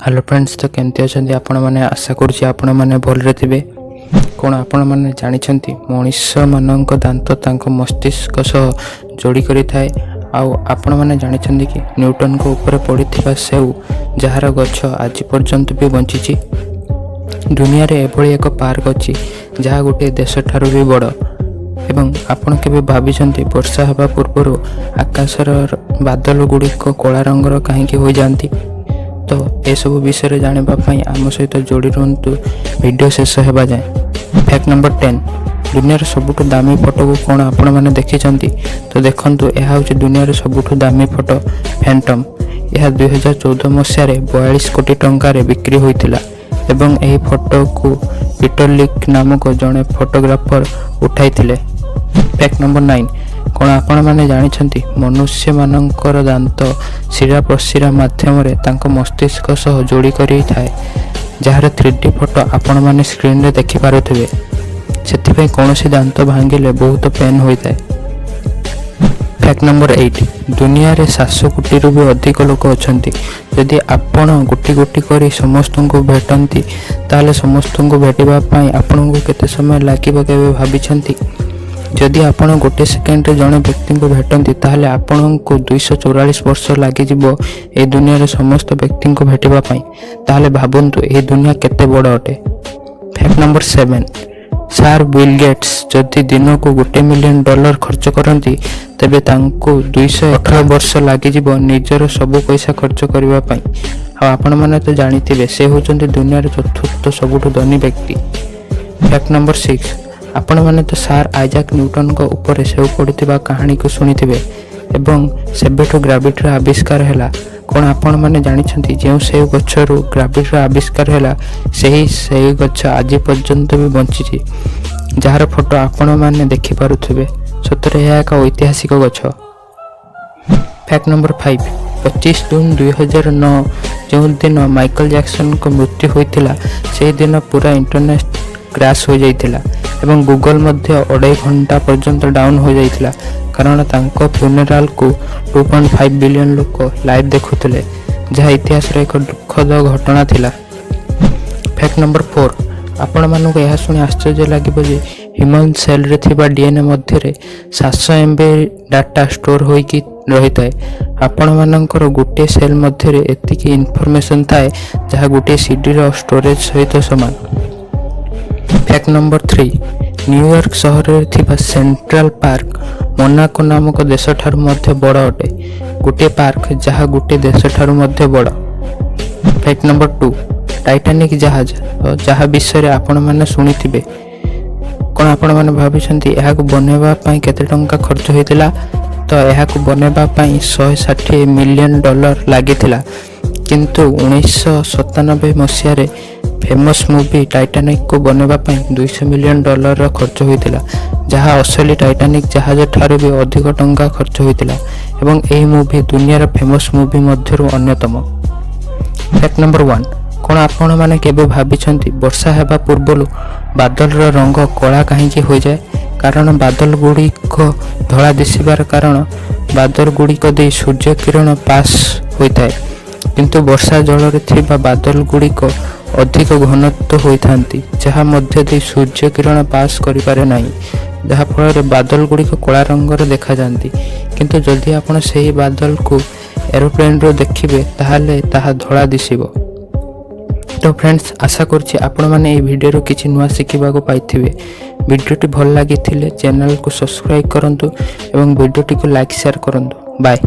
Hello friends, तो केमती अच्छा आपण मैंने आशा करुँचे आपण मैंने भलरे थे। कौन आपण मैंने जानते मनीष मान दांत तांको मस्तिष्क सह जोड़ी करि थाए। आपण मैंने जानते कि न्यूटन को ऊपर पड़ता सेव जार गछ आज पर्यंत भी बंची। दुनिया रे एभली एक पार्क अच्छी जहाँ गोटे देश ठारू भी बड़। एवं आपण केबे भाबिचंती वर्षा हेबा पूर्व आकाशर बादल गुड़िक कला रंगर कहीं हो जाती। तो ये सब विषय जानापी आम सहित जोड़ी रुहतु वीडियो शेष होगा जाए। फैक्ट नंबर 10, दुनिया सबुठ दामी फोटो को कौन आपण मैंने देखी? तो देखु यह हूँ दुनिया सबुठ दामी फोटो फैंटम। यह 2014 मसीह 42 कोटी टंकार बिक्री होता एवं यही फोटो को पीटर लिक नामक जड़े फोटोग्राफर उठाई। फैक्ट नंबर 9, कौन आपण मैंने जानते मनुष्य मानकर दांत शिरा प्रशिरा माध्यम मस्तिष्क सह जोड़ी करि थाए, जार 3D फोटो आपण मैंने स्क्रीन रे देखि पारुथिबे। सेथिपे कौनसी दांत भांगिले बहुत पेन होता है। फैक्ट नंबर 8, दुनिया रे 700 कोटी रु भी अधिक लोक अछंती। यदि आपण गोटी गोटी करी समस्त को भेटंती ताले समस्त को भेटिबा पई आपन को केते समय लागिबो केबे भाबिछंती? जदि आपण गोटे सेकेंड रे जने व्यक्ति को भेटंती ताले आपण को 244 वर्ष लागि जिवो ए दुनिया रे समस्त व्यक्ति को भेटिबा पई। ताले भाबंतु ए दुनिया केते बड़ अटे। Fact number 7, sir Bill Gates जदि दिन को $1 मिलियन खर्च करती तेबे तांको 218 वर्ष लागि जिवो निजर सब पैसा खर्च करबा पई। आपण माने तो जानिथिबे से होचंती दुनिया रे चतुर्थ सबुठ धनी व्यक्ति। फैक्ट नंबर 6, आपण माने तो सर आइजैक न्यूटन को ऊपर सेव पड़ता कहानी को शुणिथिबे एवं सेबेठो ग्राविटी आविष्कार हैला। कौन आपण माने जानिछंती जे सेव गछरु ग्राविटी आविष्कार हैला सेही गछ आज पर्यंत भी बंची, जार फोटो आपण माने देखि पारुथिबे। सतरे यह एक ऐतिहासिक गछ। फैक्ट नंबर 5, 25 जून 2009 जो दिन माइकल जैक्सन को मृत्यु होइतिला से दिन पूरा इंटरनेट क्रैश हो जाइतिला एवं गूगल मध्य 2.5 घंटा पर्यंत डाउन हो जाइतिला कारण तांको फ्यूनेराल को 2.5 बिलियन लोक लाइव देखुथिले, जहाँ इतिहास रे एक दुखद घटना थिला। फैक्ट नंबर 4, आपण मानक यह शुणी आश्चर्य लगे जे ह्यूमन सेल रे थिबा डीएनए मध्य रे 700 MB डाटा स्टोर होइकी रहिताए। आपण मानकर गोटे सेल मध्य रे एतिकी इनफॉरमेशन थाए जहाँ गोटे सीडी रो स्टोरेज सहित समान। फैक्ट नंबर 3, न्यूयॉर्क शहर रे थिबा सेंट्रल पार्क मोनाको नामक देश ठारू मध्य बड़ अटे। गोटे पार्क जहाँ गोटे देश ठारू मध्य बड़। फैक्ट नंबर 2, टाइटानिक जहाज जहाँ विषय आपण माने शुणिथिबे। कौन आपण माने भाबिछंती एहा को बनेबा पई केते टंका खर्च होइतिला? तो एहा को बनेबा पई $160 मिलियन लागिथिला, किंतु 1997 मसीह रे फेमस मूवी टाइटानिक को बनेबा पई $200 मिलियन खर्च होइतिला, जहाँ असली टाइटानिक जहाज ठारू भी अधिक टंका खर्च होइतिला एवं एही मूवी दुनियार फेमस मूवी मध्यरु अन्यतम। फैक्ट नंबर 1, कौन आपण माने केबे भाबिछंती वर्षा हेबा पूर्वरु बादल रंग कला कहीं हो जाए? कारण बादल गुड़िक धला दिशिबार कारण बादल गुड़िक दे सूर्य किरण पास होता है, किंतु वर्षा जल रे थिबा बादल गुड़िक अधिक घनत्व होइथांती जहाँ मध्य दे सूर्य किरण पास करि पारे नाही, जहाँ फल बादल गुड़िक कला रंगर देखा जाती। किंतु जदि आपण सेही बादल को एरोप्लेन रो देखिबे ताहाले ताहा धला दिसिबो। तो फ्रेंड्स, आशा करछि आपण माने ए वीडियो रो किछि नुवा शिखिबा को पाइथिबे। वीडियोटी भल लागिथिले चैनल को सब्सक्राइब करंतु एवं वीडियोटी को लाइक शेयर करंतु। बाय।